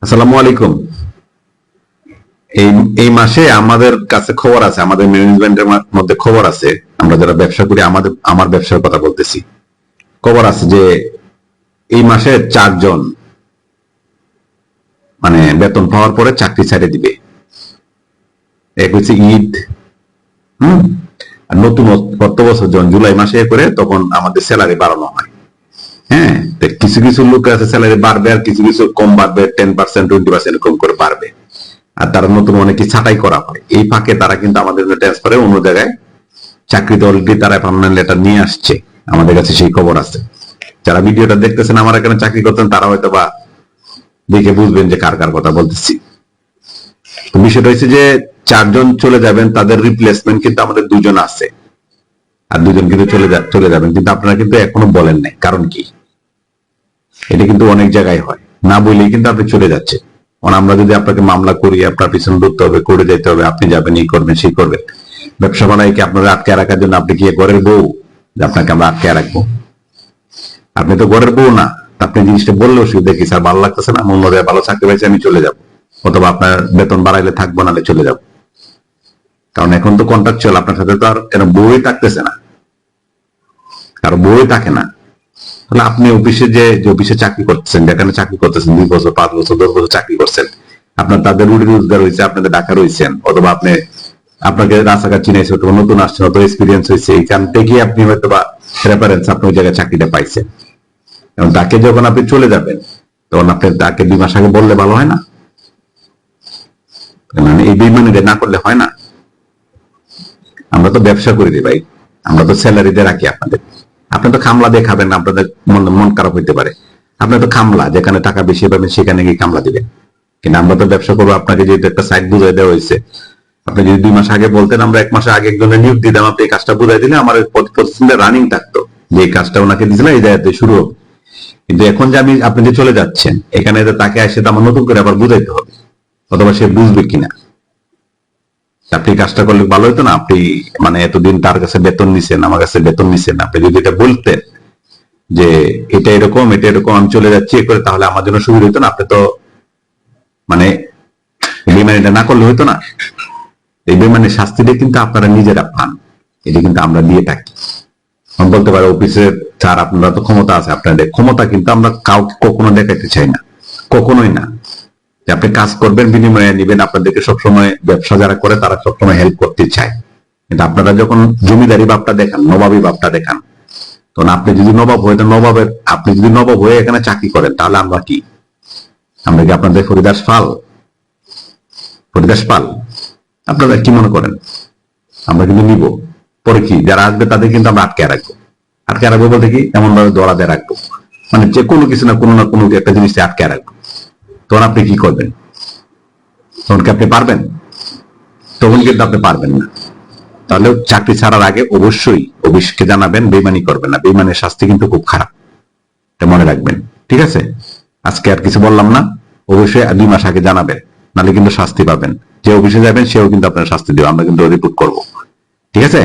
আসসালামু আলাইকুম। এই এই মাসে আমাদের কাছে খবর আছে, আমাদের ম্যানেজমেন্টের মধ্যে খবর আছে, আমরা যারা ব্যবসা করি, আমার ব্যবসার কথা বলতেছি। খবর আছে যে এই মাসে 4 জন মানে বেতন পাওয়ার পরে চাকরি ছেড়ে দিবে। এক হচ্ছে ঈদ, হম আর নতুন অর্থ বছর যখন জুলাই মাসে করে তখন আমাদের স্যালারি বাড়ানো হয়। হ্যাঁ, তো কিছু কিছু লোক আছে স্যালারি বাড়বে আর কিছু কিছু কম বাড়বে, 10% 20% কম করে বাড়বে। আর তারা নতুন অনেকে ছাঁটাই করা হয়, এই ফাঁকে তারা কিন্তু আমাদের ট্রান্সফারে অন্য জায়গায় চাকরিতে অলরেডি তারা পার্মানেন্ট লেটার নিয়ে আসছে, আমাদের কাছে সেই খবর আছে। যারা ভিডিওটা দেখতেছেন আমার এখানে চাকরি করতেন তারা হয়তো বা দেখে বুঝবেন যে কার কার কথা বলতেছি। তো বিষয়টা হচ্ছে যে 4 জন চলে যাবেন, তাদের রিপ্লেসমেন্ট কিন্তু আমাদের 2 জন আছে, আর 2 জন কিন্তু চলে যাবেন, কিন্তু আপনারা কিন্তু এখনো বলেন নাই কারণ কি। এটা কিন্তু অনেক জায়গায় হয়, না বললেই কিন্তু আপনি চলে যাচ্ছে। আমরা যদি আপনাকে মামলা করি, আপনার পিছনে ধরতে হবে, করে যেতে হবে, আপনি যাবেন, এই করবেন সেই করবেন। ব্যবসা বানাইকে আপনারা আটকে রাখার জন্য আপনি কি ঘরের বউ যে আপনাকে আমরা আটকে রাখবো? আপনি তো ঘরের বউ না। আপনি জিনিসটা বললে অসুবিধা কি? স্যার ভালো লাগতেছে না, অন্য জায়গায় ভালো চাকরি পাইছে, আমি চলে যাবো, অথবা আপনার বেতন বাড়াইলে থাকবো, নাহলে চলে যাবো। কারণ এখন তো কন্ট্রাকচুয়াল, আপনার সাথে তো আর এরকম বউই থাকতেছে না, কারো বউই থাকে না। তাহলে আপনি অফিসে যে অফিসে চাকরি করতেছেন, যেখানে চাকরি করতেছেন 2 বছর 5 বছর 10 বছর চাকরি করছেন, আপনার তাদের রুটি রোজগার হয়েছে, আপনাদের ঢাকা রয়েছেন, অথবা আপনাকে রাস্তাঘাট চিনাইছে, অথবা নতুন আসছেন, অথবা এক্সপিরিয়েন্স হয়েছে, এইখান থেকে আপনি হয়তো বা রেফারেন্স আপনি ওই জায়গায় চাকরিটা পাইছেন। এবং তাকে যখন আপনি চলে যাবেন তখন আপনি তাকে 2 মাস আগে বললে ভালো হয় না? মানে এই বেইমানিটা না করলে হয় না? আমরা তো ব্যবসা করি রে ভাই, আমরা তো স্যালারি দিয়ে রাখি আপনাদের। আপনি তো খামলা দিয়ে খাবেন না, আপনাদের মন খারাপ হইতে পারে। আপনি তো খামলা, যেখানে টাকা বেশি পাবেন সেখানে গিয়ে কামলা দিবেন। কিন্তু আমরা তো ব্যবসা করবো, আপনাকে যেহেতু একটা সাইট বুঝাই দেওয়া হয়েছে, আপনি যদি 2 মাস আগে বলতেন, আমরা 1 মাস আগে একজনের নিয়োগ দিতাম, আপনি এই কাজটা বুঝাই দিলে আমার প্রতিষ্ঠানটা রানিং থাকতো, যে এই কাজটা ওনাকে দিয়েছিলাম এই জায়গাতে শুরু হবে। কিন্তু এখন যে আপনি যে চলে যাচ্ছেন, এখানে তাকে এসে তো আমার নতুন করে আবার বুঝাইতে হবে, অথবা সে বুঝবে কিনা। আপনি কাজটা করলে ভালো হতো না? আপনি মানে এতদিন তার কাছে বেতন নিছেন, আমার কাছে বেতন নিছেন, আপনি যদি এটা বলতেন যে এটা এরকম এটা এরকম, আমি চলে যাচ্ছি করে, তাহলে আমার জন্য সুবিধা হতো না? আপনি তো মানে বেমানিটা না করলে হইতো না? এই বেমানির শাস্তিটা কিন্তু আপনারা নিজেরা পান, এটা কিন্তু আমরা দিয়ে থাকি। আমি বলতে পারি অফিসের স্যার আপনারা তো ক্ষমতা আছে, আপনাদের ক্ষমতা কিন্তু আমরা কাউকে কখনো দেখাতে চাই না, কখনোই না। যে আপনি কাজ করবেন, বিনিময়ে নিবেন, আপনাদেরকে সবসময় ব্যবসা যারা করে তারা সবসময় হেল্প করতে চায়। কিন্তু আপনারা যখন জমিদারি ভাবটা দেখান, নবাবী ভাবটা দেখান, তখন আপনি যদি নবাব হয়ে, আপনি যদি নবাব হয়ে এখানে চাকরি করেন, তাহলে আমরা কি? আমরা কি আপনাদের ফরিদাস পাল? ফরিদাস পাল? আপনারা কি মনে করেন? আমরা কিন্তু নিব, পরে কি যারা আসবে তাদের কিন্তু আমরা আটকে রাখবো। আটকে রাখবো বলতে কি, এমন ভাবে দড়া দিয়ে রাখবো, মানে যে কোনো কিছু না কোনো একটা জিনিস আটকে রাখবো। তখন আপনি কি করবেন? তখন কি আপনি পারবেন? তখন কিন্তু আপনি পারবেন না। তাহলে চাকরি ছাড়ার আগে অবশ্যই অফিসকে জানাবেন, বেইমানি করবেন না। বেইমানের শাস্তি কিন্তু খুব খারাপ, এটা মনে রাখবেন। ঠিক আছে, আজকে আর কিছু বললাম না। অবশ্যই 2 মাস আগে জানাবেন, নাহলে কিন্তু শাস্তি পাবেন। যে অফিসে যাবেন সেও কিন্তু আপনার শাস্তি দেবে, আমরা কিন্তু রিপোর্ট করবো। ঠিক আছে?